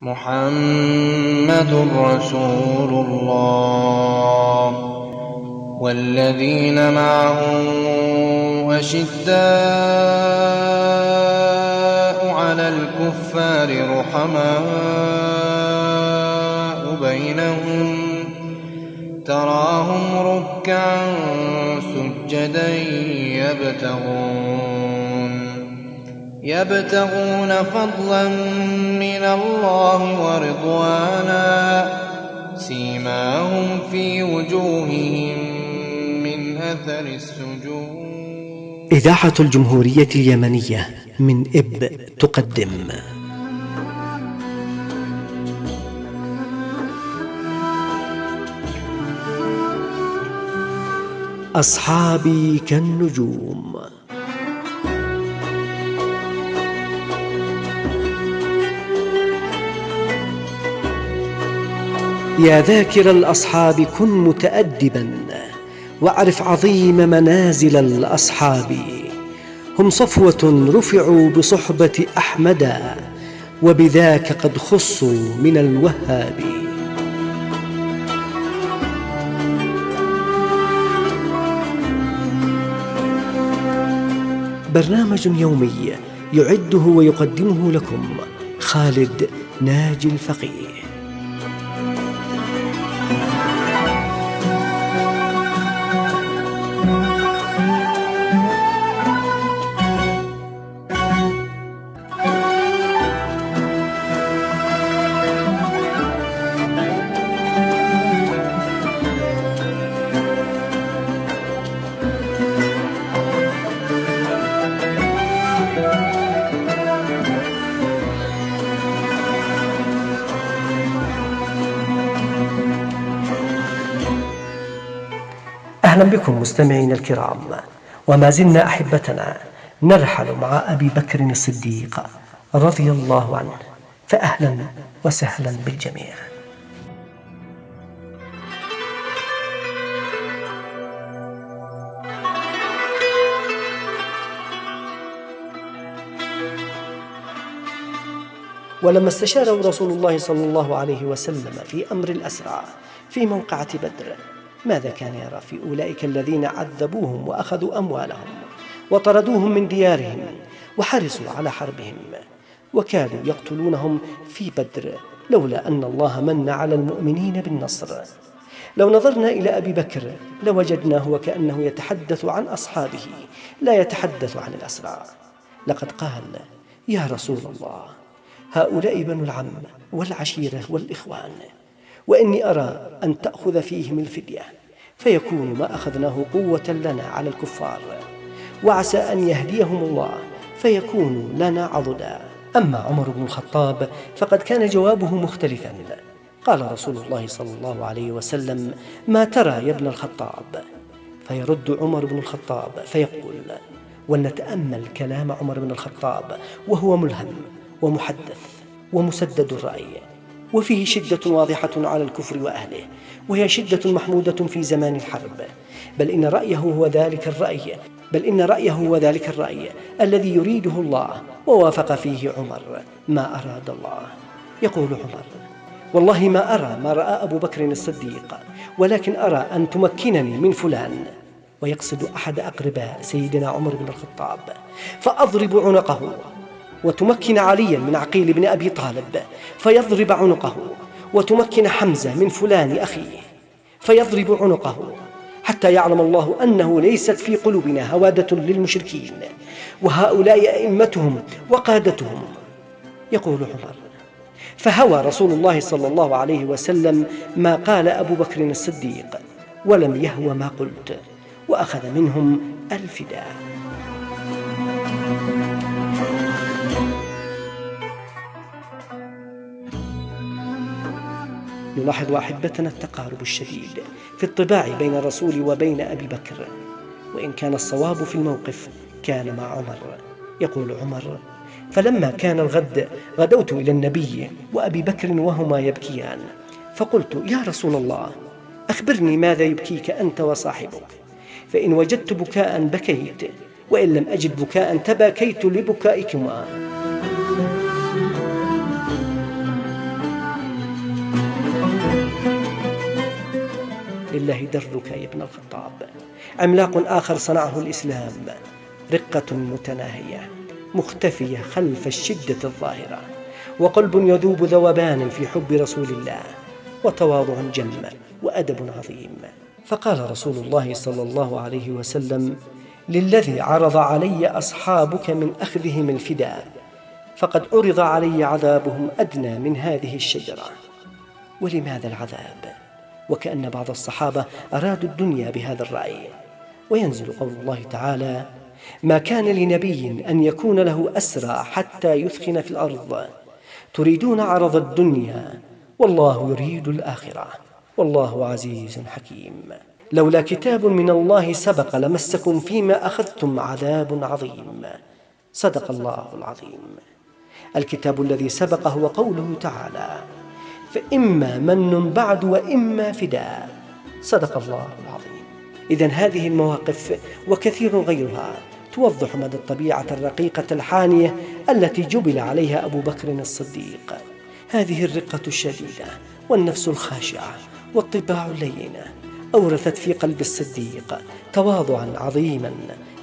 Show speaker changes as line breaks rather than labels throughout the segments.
محمد رسول الله والذين معه أشداء على الكفار رحماء بينهم تراهم ركعا سجدا يبتغون فضلا من الله ورضوانا سيماهم في وجوههم من أثر السجود.
إذاعة الجمهورية اليمنية من إب تقدم أصحابي كالنجوم. يا ذاكر الأصحاب كن متأدبا واعرف عظيم منازل الأصحاب. هم صفوة رفعوا بصحبة أحمد وبذاك قد خصوا من الوهاب. برنامج يومي يعده ويقدمه لكم خالد ناجي الفقيه. أهلا بكم مستمعين الكرام، وما زلنا أحبتنا نرحل مع أبي بكر الصديق رضي الله عنه، فأهلا وسهلا بالجميع. ولما استشاره رسول الله صلى الله عليه وسلم في أمر الأسرى في موقعة بدر، ماذا كان يرى في أولئك الذين عذبوهم وأخذوا أموالهم وطردوهم من ديارهم وحرصوا على حربهم وكادوا يقتلونهم في بدر، لولا أن الله من على المؤمنين بالنصر؟ لو نظرنا إلى أبي بكر لوجدناه وكأنه يتحدث عن أصحابه لا يتحدث عن الأسرى. لقد قال: يا رسول الله، هؤلاء بنو العم والعشيرة والإخوان، وإني أرى أن تأخذ فيهم الفدية، فيكون ما أخذناه قوة لنا على الكفار، وعسى أن يهديهم الله فيكون لنا عضدا. أما عمر بن الخطاب فقد كان جوابه مختلفا. قال رسول الله صلى الله عليه وسلم: ما ترى يا ابن الخطاب؟ فيرد عمر بن الخطاب فيقول: ولنتأمل كلام عمر بن الخطاب وهو ملهم ومحدث ومسدد الرأي، وفيه شدة واضحة على الكفر وأهله، وهي شدة محمودة في زمان الحرب، بل إن رأيه هو ذلك الرأي الذي يريده الله، ووافق فيه عمر ما أراد الله. يقول عمر: والله ما أرى ما رأى أبو بكر الصديق، ولكن أرى أن تمكنني من فلان، ويقصد أحد أقرباء سيدنا عمر بن الخطاب، فأضرب عنقه، وتمكن عليا من عقيل بن أبي طالب فيضرب عنقه، وتمكن حمزة من فلان أخيه فيضرب عنقه، حتى يعلم الله أنه ليست في قلوبنا هوادة للمشركين، وهؤلاء أئمتهم وقادتهم. يقول عمر: فهوى رسول الله صلى الله عليه وسلم ما قال أبو بكر الصديق، ولم يهوى ما قلت، وأخذ منهم الفداء. نلاحظ أحبتنا التقارب الشديد في الطباع بين الرسول وبين أبي بكر، وإن كان الصواب في الموقف كان مع عمر. يقول عمر: فلما كان الغد غدوت إلى النبي وأبي بكر وهما يبكيان، فقلت: يا رسول الله، أخبرني ماذا يبكيك أنت وصاحبك؟ فإن وجدت بكاء بكيت، وإن لم أجد بكاء تباكيت لبكائكما. الله درك يا ابن الخطاب. عملاق آخر صنعه الإسلام، رقة متناهية مختفية خلف الشدة الظاهرة، وقلب يذوب ذوبان في حب رسول الله، وتواضع جم وأدب عظيم. فقال رسول الله صلى الله عليه وسلم: للذي عرض علي أصحابك من أخذهم الفداء، فقد عرض علي عذابهم أدنى من هذه الشجرة. ولماذا العذاب؟ وكأن بعض الصحابة أرادوا الدنيا بهذا الرأي. وينزل قول الله تعالى: ما كان لنبي أن يكون له أسرى حتى يثخن في الأرض تريدون عرض الدنيا والله يريد الآخرة والله عزيز حكيم. لولا كتاب من الله سبق لمسكم فيما أخذتم عذاب عظيم. صدق الله العظيم. الكتاب الذي سبق هو قوله تعالى: فإما من بعد وإما فداء. صدق الله العظيم. إذن هذه المواقف وكثير غيرها توضح مدى الطبيعة الرقيقة الحانية التي جبل عليها أبو بكر الصديق. هذه الرقة الشديدة والنفس الخاشعة والطباع اللينة أورثت في قلب الصديق تواضعا عظيما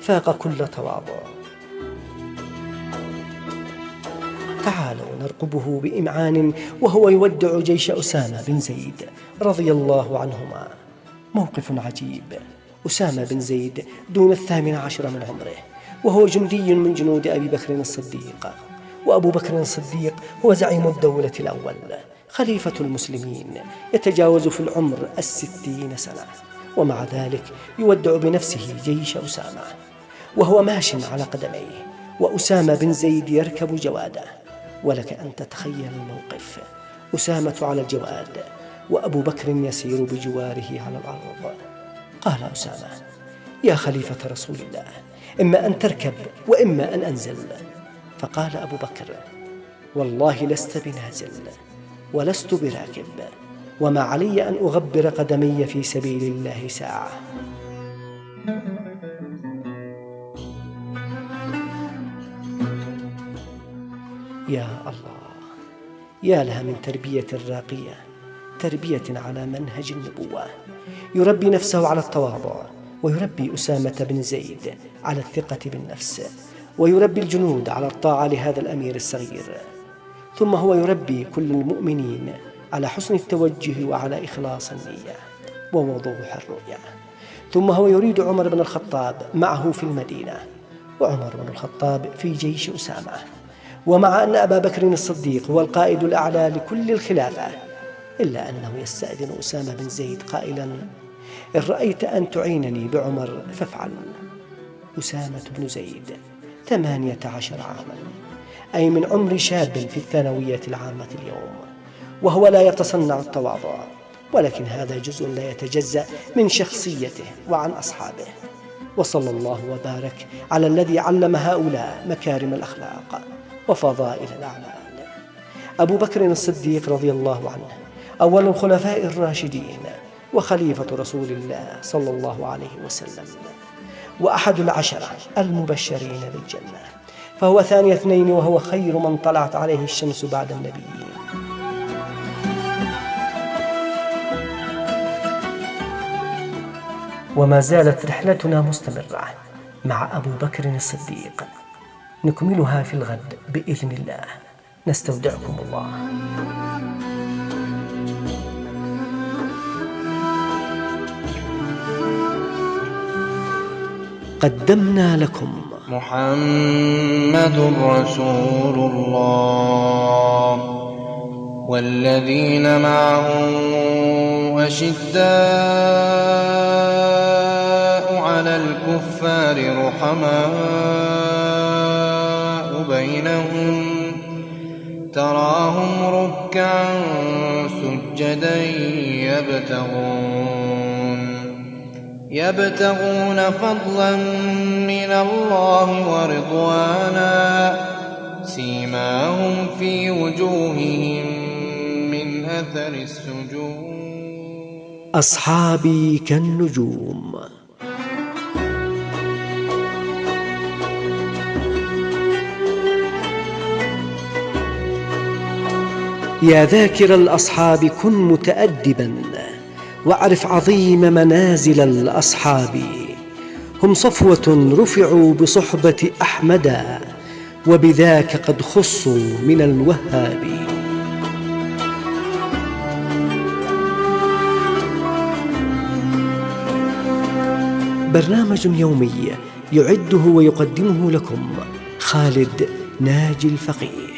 فاق كل تواضع. تعالوا نرقبه بإمعان وهو يودع جيش أسامة بن زيد رضي الله عنهما. موقف عجيب. أسامة بن زيد دون 18 من عمره، وهو جندي من جنود أبي بكر الصديق. وأبو بكر الصديق هو زعيم الدولة الأول، خليفة المسلمين، يتجاوز في العمر 60 سنة، ومع ذلك يودع بنفسه جيش أسامة وهو ماش على قدميه، وأسامة بن زيد يركب جواده. ولك أن تتخيل الموقف: أسامة على الجواد وأبو بكر يسير بجواره على الأرض. قال أسامة: يا خليفة رسول الله، إما أن تركب وإما أن أنزل. فقال أبو بكر: والله لست بنازل ولست براكب، وما علي أن أغبر قدمي في سبيل الله ساعة. يا الله، يا لها من تربية راقية، تربية على منهج النبوة. يربي نفسه على التواضع، ويربي أسامة بن زيد على الثقة بالنفس، ويربي الجنود على الطاعة لهذا الأمير الصغير. ثم هو يربي كل المؤمنين على حسن التوجه وعلى إخلاص النية ووضوح الرؤية. ثم هو يريد عمر بن الخطاب معه في المدينة، وعمر بن الخطاب في جيش أسامة. ومع أن أبا بكر الصديق هو القائد الأعلى لكل الخلافة، إلا أنه يستأذن أسامة بن زيد قائلا: إن رأيت أن تعينني بعمر فافعل. أسامة بن زيد 18 عاما، أي من عمر شاب في الثانوية العامة اليوم، وهو لا يتصنع التواضع، ولكن هذا جزء لا يتجزأ من شخصيته وعن أصحابه. وصلى الله وبارك على الذي علم هؤلاء مكارم الأخلاق وفضائل الأعمال. أبو بكر الصديق رضي الله عنه أول الخلفاء الراشدين، وخليفة رسول الله صلى الله عليه وسلم، وأحد العشرة المبشرين بالجنة، فهو ثاني اثنين، وهو خير من طلعت عليه الشمس بعد النبيين. وما زالت رحلتنا مستمرة مع أبو بكر الصديق، نكملها في الغد بإذن الله. نستودعكم الله. قدمنا لكم
محمد رسول الله والذين معه أشداء على الكفار رحماء بينهم، تراهم ركعا سجدا يبتغون فضلا من الله ورضوانا، سيماهم في وجوههم من أثر السجود.
أصحابي كالنجوم. يا ذاكر الأصحاب كن متأدبا، واعرف عظيم منازل الأصحاب، هم صفوة رفعوا بصحبة أحمد، وبذاك قد خصوا من الوهاب. برنامج يومي يعده ويقدمه لكم خالد ناجي الفقيه.